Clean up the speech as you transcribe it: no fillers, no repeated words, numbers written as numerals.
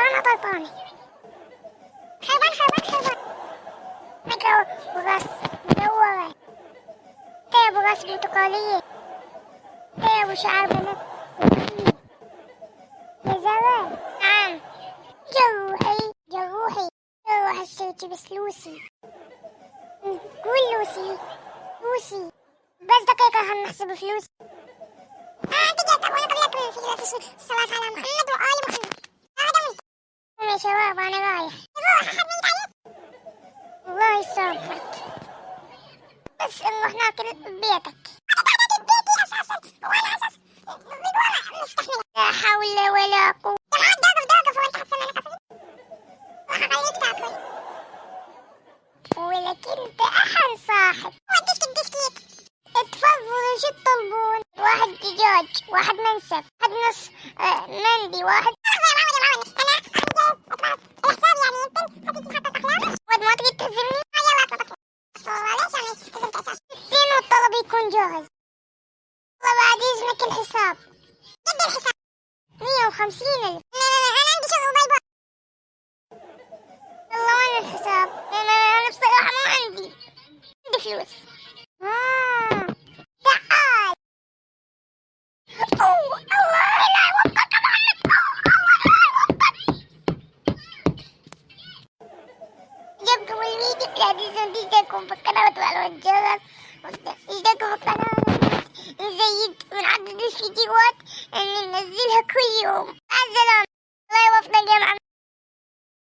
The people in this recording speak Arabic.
طلطانة طلطانة، خربان خربان خربان. فكرة بغاص مدورة، تي أبو راس برتقالية، تي أبو شعر بنات. يا زلمة نعم. جروحي جروحي جروح اشتريتي بس لوسي. قول لوسي لوسي. بس دقيقة هنحسب فلوس. دقيقة وانا قبل في الصلاة على محمد وآل محمد. يا شباب انا رايح. الله يسامحك، بس نروح ناكل ببيتك. بيتي اساسا وانا اساسا لا حول ولا قوة. دقف وانت حتسمعني قصدي. وحخليك تاكل. ولك انت احن صاحب. وديك الديسكيت. اتفضلوا شو تطلبون؟ واحد دجاج، واحد منسف، واحد نص مندي، واحد ما تقدر تهزمني؟ فين والطلب يكون جاهز. والله بعد اذنك الحساب. قد الحساب؟ 150,000. انا عندي شغل باي باي. والله وين الحساب؟ انا بصراحة ما عندي فلوس. تعال. اوه الله لا يوفقك محمد. الله لا يوفقك. جبكم الفيديو لا تنسوا تشتركوا في القناة وتفعلوا الجرس. اشتركوا في القناة نزيد ونعدد الفيديوهات اللي ننزلها كل يوم. مع السلامة.